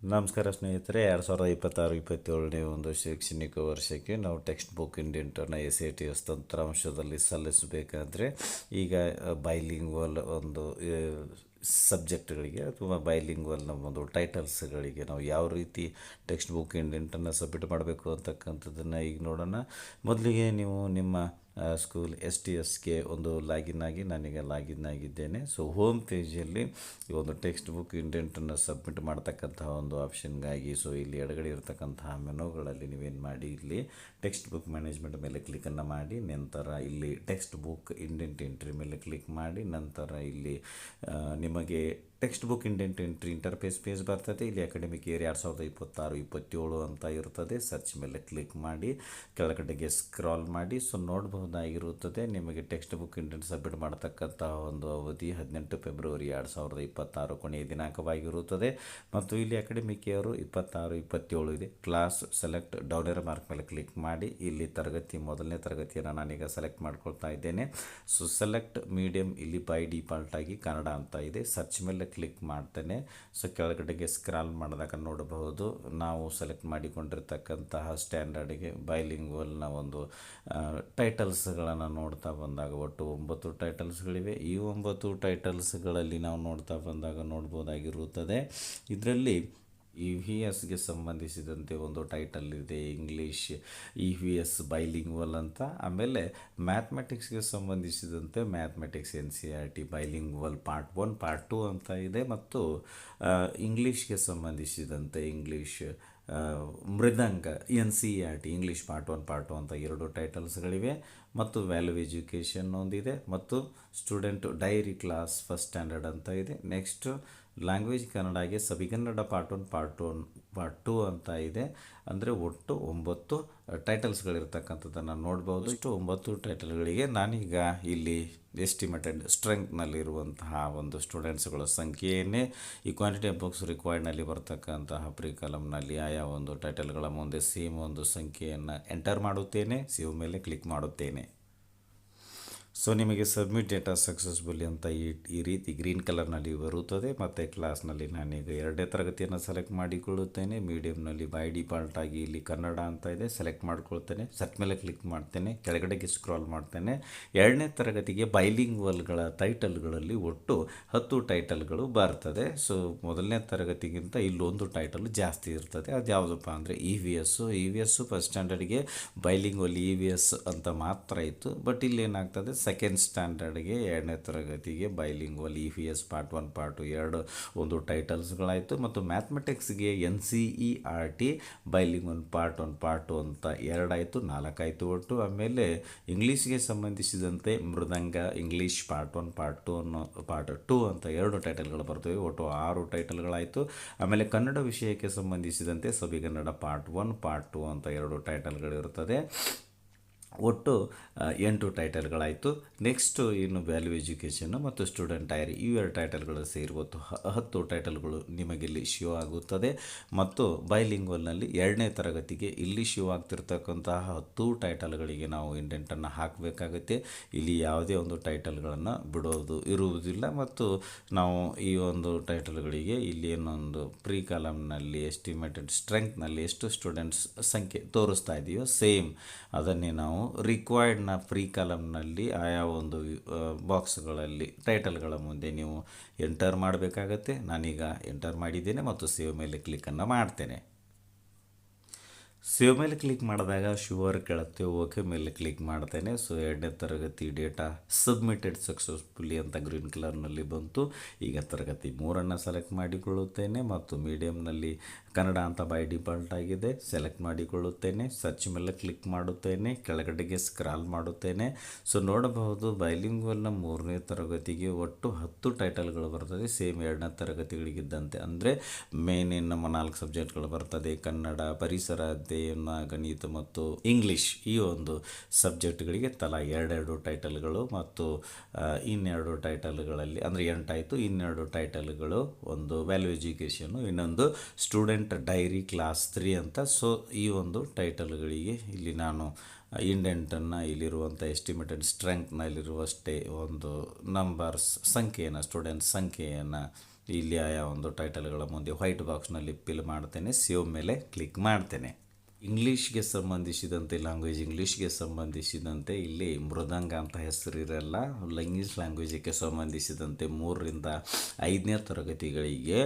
ನಮಸ್ಕಾರ ಸ್ನೇಹಿತರೆ, 2026-27ನೇ ಒಂದು ಶೈಕ್ಷಣಿಕ ವರ್ಷಕ್ಕೆ ನಾವು ಟೆಕ್ಸ್ಟ್ ಬುಕ್ ಇಂಡೆಂಟನ್ನು SATS ತಂತ್ರಾಂಶದಲ್ಲಿ ಸಲ್ಲಿಸಬೇಕಾದ್ರೆ ಈಗ ಬೈಲಿಂಗ್ವಲ್ ಒಂದು ಸಬ್ಜೆಕ್ಟ್ಗಳಿಗೆ ಅಥವಾ ಬೈಲಿಂಗ್ವಲ್ನ ಒಂದು ಟೈಟಲ್ಸ್ಗಳಿಗೆ ನಾವು ಯಾವ ರೀತಿ ಟೆಕ್ಸ್ಟ್ ಬುಕ್ ಇಂಡೆಂಟನ್ನು ಸಬ್ಮಿಟ್ ಮಾಡಬೇಕು ಅಂತಕ್ಕಂಥದ್ದನ್ನು ಈಗ ನೋಡೋಣ. ಮೊದಲಿಗೆ ನೀವು ನಿಮ್ಮ ಸ್ಕೂಲ್ STSಗೆ ಒಂದು ಲಾಗಿನ್ ಆಗಿ, ನಾನೀಗ ಲಾಗಿನ್ ಆಗಿದ್ದೇನೆ. ಸೊ ಹೋಮ್ ಪೇಜಲ್ಲಿ ಈ ಒಂದು ಟೆಕ್ಸ್ಟ್ ಬುಕ್ ಇಂಡೆಂಟನ್ನು ಸಬ್ಮಿಟ್ ಮಾಡ್ತಕ್ಕಂತಹ ಒಂದು ಆಪ್ಷನ್ಗಾಗಿ ಇಲ್ಲಿ ಎಡಗಡೆ ಇರತಕ್ಕಂತಹ ಮೆನುಗಳಲ್ಲಿ ನೀವೇನು ಮಾಡಿ, ಇಲ್ಲಿ ಟೆಕ್ಸ್ಟ್ ಬುಕ್ ಮ್ಯಾನೇಜ್ಮೆಂಟ್ ಮೇಲೆ ಕ್ಲಿಕ್ಕನ್ನು ಮಾಡಿ, ನಂತರ ಇಲ್ಲಿ ಟೆಕ್ಸ್ಟ್ ಬುಕ್ ಇಂಡೆಂಟ್ ಎಂಟ್ರಿ ಮೇಲೆ ಕ್ಲಿಕ್ ಮಾಡಿ, ನಂತರ ಇಲ್ಲಿ ನಿಮಗೆ text book indent entry interface page ಬರ್ತದೆ. ಇಲ್ಲಿ ಅಕಾಡೆಮಿಕ್ ಇಯರ್ 2026-27 ಅಂತ ಇರ್ತದೆ. ಸರ್ಚ್ ಮೇಲೆ ಕ್ಲಿಕ್ ಮಾಡಿ ಕೆಳಗಡೆಗೆ ಸ್ಕ್ರಾಲ್ ಮಾಡಿ. ಸೊ ನೋಡಬಹುದಾಗಿರುತ್ತದೆ ನಿಮಗೆ ಟೆಕ್ಸ್ಟ್ ಬುಕ್ ಇಂಡೆಂಟ್ ಸಬ್ಮಿಟ್ ಮಾಡತಕ್ಕಂತಹ ಒಂದು ಅವಧಿ 18 ಫೆಬ್ರವರಿ 2026 ಕೊನೆಯ ದಿನಾಂಕವಾಗಿರುತ್ತದೆ. ಮತ್ತು ಇಲ್ಲಿ ಅಕಾಡೆಮಿಕ್ ಇಯರ್ 26-27 ಇದೆ. Class select down arrow mark ಮೇಲೆ ಕ್ಲಿಕ್ ಮಾಡಿ, ಇಲ್ಲಿ ತರಗತಿ ಮೊದಲನೇ ತರಗತಿಯನ್ನು ನಾನೀಗ ಸೆಲೆಕ್ಟ್ ಮಾಡ್ಕೊಳ್ತಾ ಇದ್ದೇನೆ. ಸೊ ಸೆಲೆಕ್ಟ್ ಮೀಡಿಯಮ್ ಇಲ್ಲಿ ಬೈ ಡಿಫಾಲ್ಟ್ ಆಗಿ ಕನ್ನಡ ಅಂತ ಇದೆ. ಸರ್ಚ್ ಮೇಲೆ ಕ್ಲಿಕ್ ಮಾಡ್ತೇನೆ. ಸೊ ಕೆಳಗಡೆಗೆ ಸ್ಕ್ರಾಲ್ ಮಾಡಿದಾಗ ನೋಡಬಹುದು, ನಾವು ಸೆಲೆಕ್ಟ್ ಮಾಡಿಕೊಂಡಿರ್ತಕ್ಕಂತಹ ಸ್ಟ್ಯಾಂಡರ್ಡ್ಗೆ ಬೈಲಿಂಗ್ವಲ್ನ ಒಂದು ಟೈಟಲ್ಸ್ಗಳನ್ನು ನೋಡ್ತಾ ಬಂದಾಗ ಒಟ್ಟು 9 ಟೈಟಲ್ಸ್ಗಳಿವೆ. ಈ 9 ಟೈಟಲ್ಸ್ಗಳಲ್ಲಿ ನಾವು ನೋಡ್ತಾ ಬಂದಾಗ ನೋಡ್ಬೋದಾಗಿರುತ್ತದೆ, ಇದರಲ್ಲಿ EVSಗೆ ಸಂಬಂಧಿಸಿದಂತೆ ಒಂದು ಟೈಟಲ್ ಇದೆ, ಇಂಗ್ಲೀಷ್ EVS ಬೈಲಿಂಗ್ವಲ್ ಅಂತ. ಆಮೇಲೆ ಮ್ಯಾಥಮೆಟಿಕ್ಸ್ಗೆ ಸಂಬಂಧಿಸಿದಂತೆ mathematics NCERT bilingual part 1 part 2 ಅಂತ ಇದೆ. ಮತ್ತು ಇಂಗ್ಲೀಷ್ಗೆ ಸಂಬಂಧಿಸಿದಂತೆ ಇಂಗ್ಲೀಷ್ ಮೃದಂಗ NCERT ಇಂಗ್ಲೀಷ್ ಪಾರ್ಟ್ 1 ಪಾರ್ಟ್ 2 ಅಂತ 2 ಟೈಟಲ್ಸ್ಗಳಿವೆ. ಮತ್ತು ವ್ಯಾಲ್ಯೂ ಎಜುಕೇಷನ್ ಒಂದಿದೆ, ಮತ್ತು student dairy class first standard ಅಂತ ಇದೆ. ನೆಕ್ಸ್ಟ್ ಲ್ಯಾಂಗ್ವೇಜ್ ಕನ್ನಡಗೆ ಸಬಿಗನ್ನಡ ಪಾರ್ಟ್ 1 ಪಾರ್ಟ್ 2 ಅಂತ ಇದೆ. ಅಂದರೆ ಒಟ್ಟು 9 ಟೈಟಲ್ಸ್ಗಳಿರ್ತಕ್ಕಂಥದ್ದನ್ನು ನೋಡ್ಬೋದು. ಇಷ್ಟು 9 ಟೈಟಲ್ಗಳಿಗೆ ನಾನೀಗ ಇಲ್ಲಿ ಎಸ್ಟಿಮೇಟೆಡ್ ಸ್ಟ್ರೆಂಗ್ನಲ್ಲಿರುವಂತಹ ಒಂದು ಸ್ಟೂಡೆಂಟ್ಸ್ಗಳ ಸಂಖ್ಯೆಯನ್ನೇ ಈ ಕ್ವಾಂಟಿಟಿ ಆಫ್ ಬುಕ್ಸ್ ರಿಕ್ವೈರ್ಡ್ನಲ್ಲಿ ಬರ್ತಕ್ಕಂತಹ ಪ್ರೀ ಕಾಲಮ್ನಲ್ಲಿ ಆಯಾ ಒಂದು ಟೈಟಲ್ಗಳ ಮುಂದೆ ಸೇಮ್ ಒಂದು ಸಂಖ್ಯೆಯನ್ನು ಎಂಟರ್ ಮಾಡುತ್ತೇನೆ. ಸೇವ್ ಮೇಲೆ ಕ್ಲಿಕ್ ಮಾಡುತ್ತೇನೆ. ಸೊ ನಿಮಗೆ ಸಬ್ಮಿಟ್ ಡೇಟಾ ಸಕ್ಸಸ್ಫುಲಿ ಅಂತ ಈ ರೀತಿ ಗ್ರೀನ್ ಕಲರ್ನಲ್ಲಿ ಬರುತ್ತದೆ. ಮತ್ತು ಕ್ಲಾಸ್ನಲ್ಲಿ ನಾನೀಗ 2ನೇ ತರಗತಿಯನ್ನು ಸೆಲೆಕ್ಟ್ ಮಾಡಿಕೊಳ್ಳುತ್ತೇನೆ. ಮೀಡಿಯಮ್ನಲ್ಲಿ ಬೈ ಡಿಫಾಲ್ಟ್ ಆಗಿ ಇಲ್ಲಿ ಕನ್ನಡ ಅಂತ ಇದೆ, ಸೆಲೆಕ್ಟ್ ಮಾಡ್ಕೊಳ್ತೇನೆ. ಸರ್ಚ್ ಮೇಲೆ ಕ್ಲಿಕ್ ಮಾಡ್ತೇನೆ, ಕೆಳಗಡೆಗೆ ಸ್ಕ್ರಾಲ್ ಮಾಡ್ತೇನೆ. 2ನೇ ತರಗತಿಗೆ ಬೈಲಿಂಗ್ವಲ್ಗಳ ಟೈಟಲ್ಗಳಲ್ಲಿ ಒಟ್ಟು 10 ಟೈಟಲ್ಗಳು ಬರ್ತದೆ. ಸೊ ಮೊದಲನೇ ತರಗತಿಗಿಂತ ಇಲ್ಲೊಂದು ಟೈಟಲ್ ಜಾಸ್ತಿ ಇರ್ತದೆ. ಅದು ಯಾವುದಪ್ಪ ಅಂದರೆ EVS ಫಸ್ಟ್ ಸ್ಟ್ಯಾಂಡರ್ಡ್ಗೆ ಬೈಲಿಂಗ್ವಲ್ EVS ಅಂತ ಮಾತ್ರ ಇತ್ತು. ಬಟ್ ಇಲ್ಲಿ ಏನಾಗ್ತದೆ, ಸೆಕೆಂಡ್ ಸ್ಟ್ಯಾಂಡರ್ಡ್ಗೆ 2ನೇ ತರಗತಿಗೆ ಬೈಲಿಂಗ್ವಲ್ EVS ಪಾರ್ಟ್ 1 ಪಾರ್ಟ್ 2 ಒಂದು ಟೈಟಲ್ಸ್ಗಳಾಯಿತು. ಮತ್ತು ಮ್ಯಾಥಮೆಟಿಕ್ಸ್ಗೆ NCERT ಬೈಲಿಂಗ್ವಲ್ ಪಾರ್ಟ್ 1 ಪಾರ್ಟ್ 2 ಅಂತ 2 ಆಯಿತು, 4 ಆಯಿತು ಒಟ್ಟು. ಆಮೇಲೆ ಇಂಗ್ಲೀಷ್ಗೆ ಸಂಬಂಧಿಸಿದಂತೆ ಮೃದಂಗ ಇಂಗ್ಲೀಷ್ ಪಾರ್ಟ್ 1 ಪಾರ್ಟ್ 2 ಅಂತ 2 ಟೈಟಲ್ಗಳು ಬರ್ತವೆ, ಒಟ್ಟು 6 ಟೈಟಲ್ಗಳಾಯಿತು. ಆಮೇಲೆ ಕನ್ನಡ ವಿಷಯಕ್ಕೆ ಸಂಬಂಧಿಸಿದಂತೆ ಸಬಿಗನ್ನಡ ಪಾರ್ಟ್ 1 ಪಾರ್ಟ್ 2 ಅಂತ 2 ಟೈಟಲ್ಗಳಿರುತ್ತದೆ, ಒಟ್ಟು 8 ಟೈಟಲ್ಗಳಾಯಿತು. ನೆಕ್ಸ್ಟು ಇನ್ನು ವ್ಯಾಲ್ಯೂ ಎಜುಕೇಷನ್ನು ಮತ್ತು ಸ್ಟೂಡೆಂಟ್ ಡೈರಿ ಇವೆರಡು ಟೈಟಲ್ಗಳು ಸೇರಿ ಒಟ್ಟು 10 ಟೈಟಲ್ಗಳು ನಿಮಗಿಲ್ಲಿ ಶೋ ಆಗುತ್ತದೆ. ಮತ್ತು ಬೈಲಿಂಗ್ವಲ್ನಲ್ಲಿ 2ನೇ ತರಗತಿಗೆ ಇಲ್ಲಿ ಶೋ ಆಗ್ತಿರ್ತಕ್ಕಂತಹ 10 ಟೈಟಲ್ಗಳಿಗೆ ನಾವು ಇಂಡೆಂಟನ್ನು ಹಾಕಬೇಕಾಗುತ್ತೆ. ಇಲ್ಲಿ ಯಾವುದೇ ಒಂದು ಟೈಟಲ್ಗಳನ್ನು ಬಿಡೋದು ಇರುವುದಿಲ್ಲ. ಮತ್ತು ನಾವು ಈ ಒಂದು ಟೈಟಲ್ಗಳಿಗೆ ಇಲ್ಲಿ ಏನೊಂದು ಪ್ರೀ ಕಾಲಮ್ನಲ್ಲಿ ಎಸ್ಟಿಮೇಟೆಡ್ ಸ್ಟ್ರೆಂಗ್ತ್ನಲ್ಲಿ ಎಷ್ಟು ಸ್ಟೂಡೆಂಟ್ಸ್ ಸಂಖ್ಯೆ ತೋರಿಸ್ತಾ ಇದೆಯೋ ಸೇಮ್ ಅದನ್ನೇ ನಾವು ರಿಕ್ವೈರ್ಡ್ನ ಪ್ರೀ ಕಾಲಮ್ನಲ್ಲಿ ಆಯಾ ಒಂದು ಬಾಕ್ಸ್ಗಳಲ್ಲಿ ಟೈಟಲ್ಗಳ ಮುಂದೆ ನೀವು ಎಂಟರ್ ಮಾಡಬೇಕಾಗತ್ತೆ. ನಾನೀಗ ಎಂಟರ್ ಮಾಡಿದ್ದೇನೆ ಮತ್ತು ಸೇವ್ ಮೇಲೆ ಕ್ಲಿಕ್ಕನ್ನು ಮಾಡ್ತೇನೆ. ಸೇವ್ ಮೇಲೆ ಕ್ಲಿಕ್ ಮಾಡಿದಾಗ ಶುವರ್ ಕೇಳುತ್ತೆ, ಓಕೆ ಮೇಲೆ ಕ್ಲಿಕ್ ಮಾಡ್ತೇನೆ. ಸೊ 2ನೇ ತರಗತಿ ಡೇಟಾ ಸಬ್ಮಿಟೆಡ್ ಸಕ್ಸಸ್ಫುಲಿ ಅಂತ ಗ್ರೀನ್ ಕಲರ್ನಲ್ಲಿ ಬಂತು. ಈಗ ತರಗತಿ 3ಅನ್ನು ಸೆಲೆಕ್ಟ್ ಮಾಡಿಕೊಳ್ಳುತ್ತೇನೆ ಮತ್ತು ಮೀಡಿಯಮ್ನಲ್ಲಿ ಕನ್ನಡ ಅಂತ ಬೈ ಡಿಫಾಲ್ಟ್ ಆಗಿದೆ, ಸೆಲೆಕ್ಟ್ ಮಾಡಿಕೊಳ್ಳುತ್ತೇನೆ. ಸರ್ಚ್ ಮೇಲೆ ಕ್ಲಿಕ್ ಮಾಡುತ್ತೇನೆ, ಕೆಳಗಡೆಗೆ ಸ್ಕ್ರಾಲ್ ಮಾಡುತ್ತೇನೆ. ಸೊ ನೋಡಬಹುದು ಬೈಲಿಂಗ್ವಲ್ನ 3ನೇ ತರಗತಿಗೆ ಒಟ್ಟು 10 ಟೈಟಲ್ಗಳು ಬರ್ತದೆ, ಸೇಮ್ 2ನೇ ತರಗತಿಗಳಿಗಿದ್ದಂತೆ. ಅಂದರೆ ಮೇನ್ ನಮ್ಮ 4 ಸಬ್ಜೆಕ್ಟ್ಗಳು ಬರ್ತದೆ, ಕನ್ನಡ, ಪರಿಸರ ಅಧ್ಯಯನ, ಗಣಿತ ಮತ್ತು ಇಂಗ್ಲೀಷ್. ಈ ಒಂದು ಸಬ್ಜೆಕ್ಟ್ಗಳಿಗೆ ತಲಾ 2 ಟೈಟಲ್ಗಳು. ಮತ್ತು ಇನ್ನೆರಡು ಟೈಟಲ್ಗಳಲ್ಲಿ ಅಂದರೆ 8 ಆಯಿತು. ಇನ್ನೆರಡು ಟೈಟಲ್ಗಳು, ಒಂದು ವ್ಯಾಲ್ಯೂ ಎಜುಕೇಷನ್ನು, ಇನ್ನೊಂದು ಸ್ಟೂಡೆಂಟ್ ಡೈರಿ ಕ್ಲಾಸ್ 3 ಅಂತ. ಸೊ ಈ ಒಂದು ಟೈಟಲ್ಗಳಿಗೆ ಇಲ್ಲಿ ನಾನು ಇಂಡೆಂಟನ್ನು ಇಲ್ಲಿರುವಂಥ ಎಸ್ಟಿಮೇಟೆಡ್ ಸ್ಟ್ರೆಂಗ್ತ್ನಲ್ಲಿರುವಷ್ಟೇ ಒಂದು ನಂಬರ್ಸ್ ಸಂಖ್ಯೆಯನ್ನು ಸ್ಟೂಡೆಂಟ್ಸ್ ಸಂಖ್ಯೆಯನ್ನು ಇಲ್ಲಿ ಆಯಾ ಒಂದು ಟೈಟಲ್ಗಳ ಮುಂದೆ ವೈಟ್ ಬಾಕ್ಸ್ನಲ್ಲಿ ಫಿಲ್ ಮಾಡ್ತೇನೆ. ಸೇವ್ ಮೇಲೆ ಕ್ಲಿಕ್ ಮಾಡ್ತೇನೆ. ಇಂಗ್ಲೀಷ್ಗೆ ಸಂಬಂಧಿಸಿದಂತೆ ಇಂಗ್ಲೀಷ್ಗೆ ಸಂಬಂಧಿಸಿದಂತೆ ಇಲ್ಲಿ ಮೃದಂಗ ಅಂತ ಹೆಸರಿರಲ್ಲ. ಇಂಗ್ಲೀಷ್ ಲ್ಯಾಂಗ್ವೇಜಿಗೆ ಸಂಬಂಧಿಸಿದಂತೆ 3ರಿಂದ 5ನೇ ತರಗತಿಗಳಿಗೆ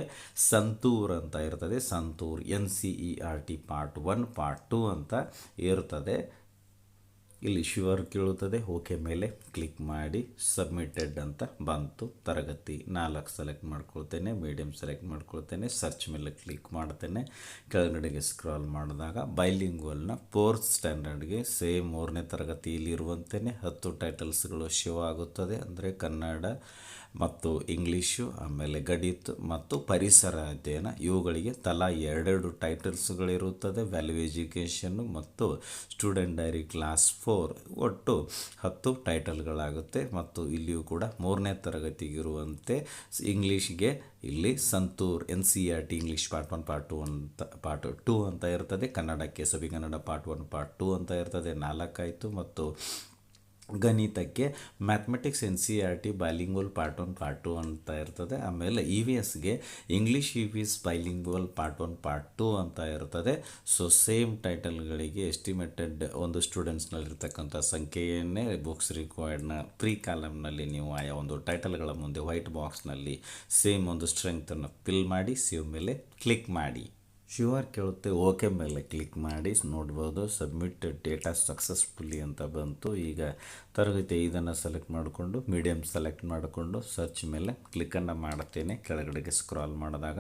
ಸಂತೂರ್ ಅಂತ ಇರ್ತದೆ. ಸಂತೂರ್ NCERT ಪಾರ್ಟ್ 1 ಪಾರ್ಟ್ 2 ಅಂತ ಇರ್ತದೆ. ಇಲ್ಲಿ ಶ್ಯೂರ್ ಕೇಳುತ್ತದೆ. ಓಕೆ ಮೇಲೆ ಕ್ಲಿಕ್ ಮಾಡಿ ಸಬ್ಮಿಟೆಡ್ ಅಂತ ಬಂತು. ತರಗತಿ 4 ಸೆಲೆಕ್ಟ್ ಮಾಡ್ಕೊಳ್ತೇನೆ, ಮೀಡಿಯಮ್ ಸೆಲೆಕ್ಟ್ ಮಾಡ್ಕೊಳ್ತೇನೆ, ಸರ್ಚ್ ಮೇಲೆ ಕ್ಲಿಕ್ ಮಾಡ್ತೇನೆ. ಕೆಳಗಡೆಗೆ ಸ್ಕ್ರಾಲ್ ಮಾಡಿದಾಗ ಬೈಲಿಂಗ್ವಲ್ನ 4th ಸ್ಟ್ಯಾಂಡರ್ಡ್ಗೆ ಸೇಮ್ 3ನೇ ತರಗತಿಯಲ್ಲಿರುವಂತೆಯೇ 10 ಟೈಟಲ್ಸ್ಗಳು ಶೋ ಆಗುತ್ತದೆ. ಅಂದರೆ ಕನ್ನಡ ಮತ್ತು ಇಂಗ್ಲೀಷು, ಆಮೇಲೆ ಗಣಿತ ಮತ್ತು ಪರಿಸರ ಅಧ್ಯಯನ, ಇವುಗಳಿಗೆ ತಲಾ 2 ಟೈಟಲ್ಸ್ಗಳಿರುತ್ತದೆ. ವ್ಯಾಲ್ಯೂ ಎಜುಕೇಷನ್ನು ಮತ್ತು ಸ್ಟೂಡೆಂಟ್ ಡೈರಿ ಕ್ಲಾಸ್ 4 ಒಟ್ಟು 10 ಟೈಟಲ್ಗಳಾಗುತ್ತೆ. ಮತ್ತು ಇಲ್ಲಿಯೂ ಕೂಡ 3ನೇ ತರಗತಿಗಿರುವಂತೆ ಇಂಗ್ಲೀಷ್ಗೆ ಇಲ್ಲಿ santoor NCERT English part 1 part 2 ಅಂತ ಇರ್ತದೆ. ಕನ್ನಡಕ್ಕೆ ಸವಿಗನ್ನಡ ಪಾರ್ಟ್ 1 ಪಾರ್ಟ್ 2 ಅಂತ ಇರ್ತದೆ. 4 ಆಯಿತು. ಮತ್ತು ಗಣಿತಕ್ಕೆ mathematics NCERT bilingual part 1 part 2 ಅಂತ ಇರ್ತದೆ. ಆಮೇಲೆ EVSಗೆ English EVS bilingual part 1 part 2 ಅಂತ ಇರ್ತದೆ. ಸೊ ಸೇಮ್ ಟೈಟಲ್ಗಳಿಗೆ ಎಸ್ಟಿಮೇಟೆಡ್ ಒಂದು ಸ್ಟೂಡೆಂಟ್ಸ್ನಲ್ಲಿರ್ತಕ್ಕಂಥ ಸಂಖ್ಯೆಯನ್ನೇ ಬುಕ್ಸ್ ರಿಕ್ವೈರ್ಡ್ನ ಪ್ರೀ ಕಾಲಮ್ನಲ್ಲಿ ನೀವು ಆಯಾ ಒಂದು ಟೈಟಲ್ಗಳ ಮುಂದೆ ವೈಟ್ ಬಾಕ್ಸ್ನಲ್ಲಿ ಸೇಮ್ ಒಂದು ಸ್ಟ್ರೆಂಗ್ತನ್ನು ಫಿಲ್ ಮಾಡಿ ಸೇವ್ ಮೇಲೆ ಕ್ಲಿಕ್ ಮಾಡಿ. ಶ್ಯೂರ್ ಕೇಳುತ್ತೆ. ಓಕೆ ಮೇಲೆ ಕ್ಲಿಕ್ ಮಾಡಿ ನೋಡ್ಬೋದು. ಸಬ್ಮಿಟೆಡ್ ಡೇಟಾ ಸಕ್ಸಸ್ಫುಲಿ ಅಂತ ಬಂತು. ಈಗ ತರಗತಿ 5 ಸೆಲೆಕ್ಟ್ ಮಾಡಿಕೊಂಡು ಮೀಡಿಯಮ್ ಸೆಲೆಕ್ಟ್ ಮಾಡಿಕೊಂಡು ಸರ್ಚ್ ಮೇಲೆ ಕ್ಲಿಕ್ಕನ್ನು ಮಾಡ್ತೇನೆ. ಕೆಳಗಡೆಗೆ ಸ್ಕ್ರಾಲ್ ಮಾಡಿದಾಗ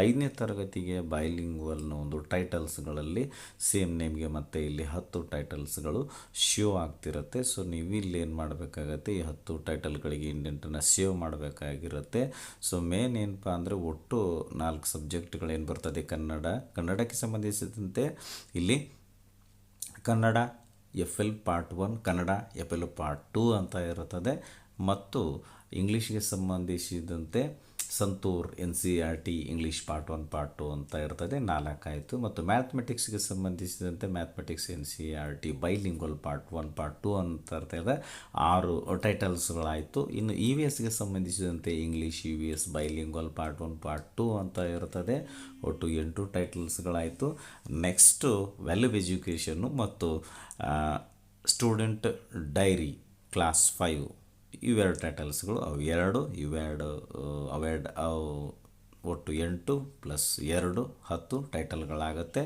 5ನೇ ತರಗತಿಗೆ ಬೈಲಿಂಗ್ವಲ್ನ ಒಂದು ಟೈಟಲ್ಸ್ಗಳಲ್ಲಿ ಸೇಮ್ ನೇಮ್ಗೆ ಮತ್ತು ಇಲ್ಲಿ 10 ಟೈಟಲ್ಸ್ಗಳು ಶೋ ಆಗ್ತಿರುತ್ತೆ. ಸೊ ನೀವು ಇಲ್ಲಿ ಏನು ಮಾಡಬೇಕಾಗತ್ತೆ, ಈ 10 ಟೈಟಲ್ಗಳಿಗೆ ಇಂಡೆಂಟನ್ನು ಸೇವ್ ಮಾಡಬೇಕಾಗಿರುತ್ತೆ. ಸೊ ಮೇನ್ ಏನಪ್ಪ ಅಂದರೆ ಒಟ್ಟು 4 ಸಬ್ಜೆಕ್ಟ್ಗಳೇನು ಬರ್ತದೆ, ಕನ್ನಡಕ್ಕೆ ಸಂಬಂಧಿಸಿದಂತೆ ಇಲ್ಲಿ Kannada FL part 1, Kannada FL part 2 ಅಂತ ಇರುತ್ತದೆ. ಮತ್ತು ಇಂಗ್ಲೀಷ್ಗೆ ಸಂಬಂಧಿಸಿದಂತೆ santoor NCERT English part 1 part 2 ಅಂತ ಇರ್ತದೆ. 4 ಆಯಿತು. ಮತ್ತು ಮ್ಯಾಥಮೆಟಿಕ್ಸ್ಗೆ ಸಂಬಂಧಿಸಿದಂತೆ mathematics NCERT bilingual part 1 part 2 ಅಂತ ಇರ್ತದೆ. 6 ಟೈಟಲ್ಸ್ಗಳಾಯಿತು. ಇನ್ನು EVSಗೆ ಸಂಬಂಧಿಸಿದಂತೆ English EVS bilingual part 1 part 2 ಅಂತ ಇರ್ತದೆ. ಒಟ್ಟು 8 ಟೈಟಲ್ಸ್ಗಳಾಯಿತು. ನೆಕ್ಸ್ಟು ವ್ಯಾಲ್ಯೂ ಎಜುಕೇಷನ್ನು ಮತ್ತು ಸ್ಟೂಡೆಂಟ್ ಡೈರಿ ಕ್ಲಾಸ್ 5 ಇವೆರಡು ಟೈಟಲ್ಸ್ಗಳು. ಒಟ್ಟು 8 ಪ್ಲಸ್ 2 10 ಟೈಟಲ್ಗಳಾಗುತ್ತೆ.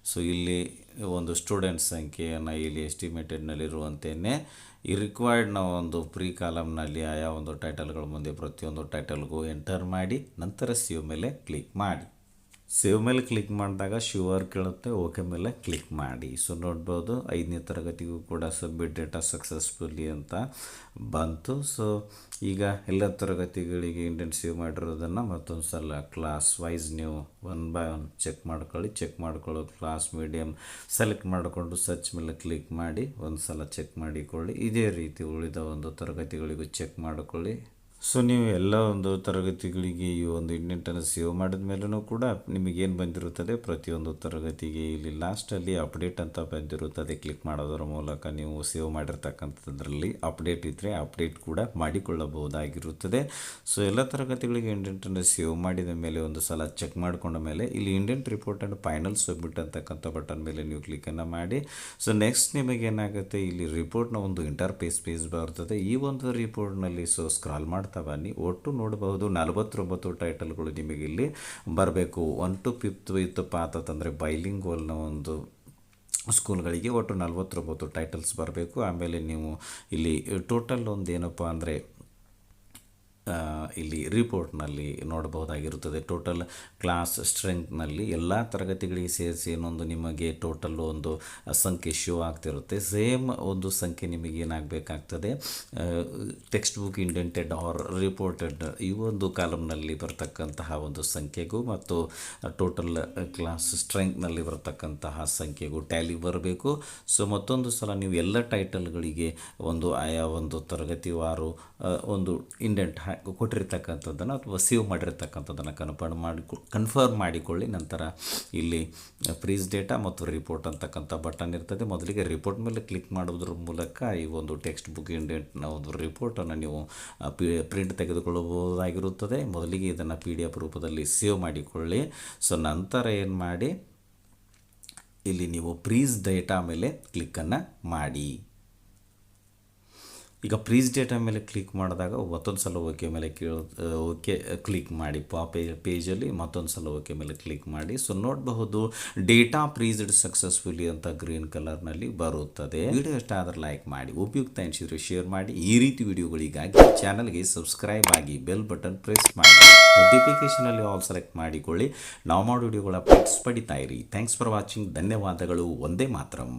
ಸೊ ಇಲ್ಲಿ ಒಂದು ಸ್ಟೂಡೆಂಟ್ ಸಂಖ್ಯೆಯನ್ನು ಇಲ್ಲಿ ಎಸ್ಟಿಮೇಟೆಡ್ನಲ್ಲಿರುವಂತೆಯೇ ಈ ರಿಕ್ವೈರ್ಡ್ನ ಒಂದು ಪ್ರೀ ಕಾಲಮ್ನಲ್ಲಿ ಆಯಾ ಒಂದು ಟೈಟಲ್ಗಳ ಮುಂದೆ ಪ್ರತಿಯೊಂದು ಟೈಟಲ್ಗೂ ಎಂಟರ್ ಮಾಡಿ ನಂತರ ಸೇವ್ ಮೇಲೆ ಕ್ಲಿಕ್ ಮಾಡಿ. ಸೇವ್ ಮೇಲೆ ಕ್ಲಿಕ್ ಮಾಡಿದಾಗ ಶ್ಯೂರ್ ಕೇಳುತ್ತೆ. ಓಕೆ ಮೇಲೆ ಕ್ಲಿಕ್ ಮಾಡಿ. ಸೊ ನೋಡ್ಬೋದು 5ನೇ ತರಗತಿಗೂ ಕೂಡ ಸಬ್ಮಿಟ್ ಡೇಟಾ ಸಕ್ಸಸ್ಫುಲಿ ಅಂತ ಬಂತು. ಸೊ ಈಗ ಎಲ್ಲ ತರಗತಿಗಳಿಗೆ ಇಂಡೆಂಟ್ ಸೇವ್ ಮಾಡಿರೋದನ್ನು ಮತ್ತೊಂದು ಸಲ ಕ್ಲಾಸ್ ವೈಸ್ ನೀವು 1 by 1 ಚೆಕ್ ಮಾಡ್ಕೊಳ್ಳೋ ಕ್ಲಾಸ್ ಮೀಡಿಯಮ್ ಸೆಲೆಕ್ಟ್ ಮಾಡಿಕೊಂಡು ಸರ್ಚ್ ಮೇಲೆ ಕ್ಲಿಕ್ ಮಾಡಿ ಒಂದು ಸಲ ಚೆಕ್ ಮಾಡಿಕೊಳ್ಳಿ. ಇದೇ ರೀತಿ ಉಳಿದ ಒಂದು ತರಗತಿಗಳಿಗೂ ಚೆಕ್ ಮಾಡಿಕೊಳ್ಳಿ. ಸೊ ನೀವು ಎಲ್ಲ ಒಂದು ತರಗತಿಗಳಿಗೆ ಈ ಒಂದು ಇಂಡೆಂಟನ್ನು ಸೇವ್ ಮಾಡಿದ ಮೇಲೂ ಕೂಡ ನಿಮಗೇನು ಬಂದಿರುತ್ತದೆ, ಪ್ರತಿಯೊಂದು ತರಗತಿಗೆ ಇಲ್ಲಿ ಲಾಸ್ಟಲ್ಲಿ ಅಪ್ಡೇಟ್ ಅಂತ ಬಂದಿರುತ್ತದೆ. ಕ್ಲಿಕ್ ಮಾಡೋದರ ಮೂಲಕ ನೀವು ಸೇವ್ ಮಾಡಿರ್ತಕ್ಕಂಥದ್ರಲ್ಲಿ ಅಪ್ಡೇಟ್ ಇದ್ದರೆ ಅಪ್ಡೇಟ್ ಕೂಡ ಮಾಡಿಕೊಳ್ಳಬಹುದಾಗಿರುತ್ತದೆ. ಸೊ ಎಲ್ಲ ತರಗತಿಗಳಿಗೆ ಇಂಡೆಂಟನ್ನು ಸೇವ್ ಮಾಡಿದ ಮೇಲೆ ಒಂದು ಸಲ ಚೆಕ್ ಮಾಡಿಕೊಂಡ ಮೇಲೆ ಇಲ್ಲಿ indent report and final submit ಅಂತಕ್ಕಂಥ ಬಟನ್ ಮೇಲೆ ನೀವು ಕ್ಲಿಕ್ಕನ್ನು ಮಾಡಿ. ಸೊ ನೆಕ್ಸ್ಟ್ ನಿಮಗೇನಾಗುತ್ತೆ, ಇಲ್ಲಿ ರಿಪೋರ್ಟ್ನ ಒಂದು ಇಂಟರ್ಫೇಸ್ ಪೇಜ್ ಬರ್ತದೆ. ಈ ಒಂದು ರಿಪೋರ್ಟ್ನಲ್ಲಿ ಸೊ ಸ್ಕ್ರಾಲ್ ಮಾಡ್ತಾ ಬನ್ನಿ. ಒಟ್ಟು ನೋಡಬಹುದು 49 ಟೈಟಲ್ಗಳು ನಿಮಗೆ ಇಲ್ಲಿ ಬರಬೇಕು. 1 to 5th ಇತ್ತಪ್ಪ ಅಂತಂದರೆ ಬೈಲಿಂಗ್ವಲ್ನ ಒಂದು ಸ್ಕೂಲ್ಗಳಿಗೆ ಒಟ್ಟು 49 ಟೈಟಲ್ಸ್ ಬರಬೇಕು. ಆಮೇಲೆ ನೀವು ಇಲ್ಲಿ ಟೋಟಲ್ ಒಂದು ಏನಪ್ಪ ಅಂದರೆ ಇಲ್ಲಿ ರಿಪೋರ್ಟ್ನಲ್ಲಿ ನೋಡಬಹುದಾಗಿರುತ್ತದೆ. ಟೋಟಲ್ ಕ್ಲಾಸ್ ಸ್ಟ್ರೆಂಗ್ತ್ನಲ್ಲಿ ಎಲ್ಲ ತರಗತಿಗಳಿಗೆ ಸೇರಿಸಿ ಏನೊಂದು ನಿಮಗೆ ಟೋಟಲ್ ಒಂದು ಸಂಖ್ಯೆ ಶೋ ಆಗ್ತಿರುತ್ತೆ. ಸೇಮ್ ಒಂದು ಸಂಖ್ಯೆ ನಿಮಗೆ ಏನಾಗಬೇಕಾಗ್ತದೆ, text book indented R reported ಈ ಒಂದು ಕಾಲಮ್ನಲ್ಲಿ ಬರ್ತಕ್ಕಂತಹ ಒಂದು ಸಂಖ್ಯೆಗೂ ಮತ್ತು ಟೋಟಲ್ ಕ್ಲಾಸ್ ಸ್ಟ್ರೆಂಗ್ತ್ನಲ್ಲಿ ಬರ್ತಕ್ಕಂತಹ ಸಂಖ್ಯೆಗೂ ಟ್ಯಾಲಿ ಬರಬೇಕು. ಸೊ ಮತ್ತೊಂದು ಸಲ ನೀವು ಎಲ್ಲ ಟೈಟಲ್ಗಳಿಗೆ ಒಂದು ಆಯಾ ಒಂದು ತರಗತಿವಾರು ಒಂದು ಇಂಡೆಂಟ್ ಕೊಟ್ಟಿರ್ತಕ್ಕಂಥದ್ದನ್ನು ಅಥವಾ ಸೇವ್ ಮಾಡಿರ್ತಕ್ಕಂಥದ್ದನ್ನು ಕನ್ಫರ್ಮ್ ಮಾಡಿಕೊಳ್ಳಿ. ನಂತರ ಇಲ್ಲಿ ಫ್ರೀಸ್ ಡೇಟಾ ಮತ್ತು ರಿಪೋರ್ಟ್ ಅಂತಕ್ಕಂಥ ಬಟನ್ ಇರ್ತದೆ. ಮೊದಲಿಗೆ ರಿಪೋರ್ಟ್ ಮೇಲೆ ಕ್ಲಿಕ್ ಮಾಡೋದ್ರ ಮೂಲಕ ಈ ಒಂದು ಟೆಕ್ಸ್ಟ್ ಬುಕ್ ಇಂಡೆಂಟ್ನ ಒಂದು ರಿಪೋರ್ಟನ್ನು ನೀವು ಪ್ರಿಂಟ್ ತೆಗೆದುಕೊಳ್ಳಬಹುದಾಗಿರುತ್ತದೆ. ಮೊದಲಿಗೆ ಇದನ್ನು PDF ರೂಪದಲ್ಲಿ ಸೇವ್ ಮಾಡಿಕೊಳ್ಳಿ. ಸೊ ನಂತರ ಏನು ಮಾಡಿ, ಇಲ್ಲಿ ನೀವು ಫ್ರೀಸ್ ಡೇಟಾ ಮೇಲೆ ಕ್ಲಿಕ್ಕನ್ನು ಮಾಡಿ. ಈಗ ಫ್ರೀಸ್ ಡೇಟಾ ಮೇಲೆ ಕ್ಲಿಕ್ ಮಾಡಿದಾಗ ಮತ್ತೊಂದು ಸಲ ಓಕೆ ಮೇಲೆ ಓಕೆ ಕ್ಲಿಕ್ ಮಾಡಿ. ಪೇಜಲ್ಲಿ ಮತ್ತೊಂದು ಸಲ ಓಕೆ ಮೇಲೆ ಕ್ಲಿಕ್ ಮಾಡಿ. ಸೊ ನೋಡಬಹುದು ಡೇಟಾ ಫ್ರೀಸ್ಡ್ ಸಕ್ಸಸ್ಫುಲಿ ಅಂತ ಗ್ರೀನ್ ಕಲರ್ನಲ್ಲಿ ಬರುತ್ತದೆ. ವಿಡಿಯೋ ಇಷ್ಟ ಆದರೆ ಲೈಕ್ ಮಾಡಿ, ಉಪಯುಕ್ತ ಅನಿಸಿದರೆ ಶೇರ್ ಮಾಡಿ. ಈ ರೀತಿ ವಿಡಿಯೋಗಳಿಗಾಗಿ ಚಾನಲ್ಗೆ ಸಬ್ಸ್ಕ್ರೈಬ್ ಆಗಿ, ಬೆಲ್ ಬಟನ್ ಪ್ರೆಸ್ ಮಾಡಿ, ನೋಟಿಫಿಕೇಷನಲ್ಲಿ ಆಲ್ ಸೆಲೆಕ್ಟ್ ಮಾಡಿಕೊಳ್ಳಿ. ನಾವು ಮಾಡೋ ವಿಡಿಯೋಗಳ ಅಪ್ಡೇಟ್ಸ್ ಪಡಿತಾ ಇರಿ. Thanks for watching. ಧನ್ಯವಾದಗಳು. ಒಂದೇ ಮಾತರಂ.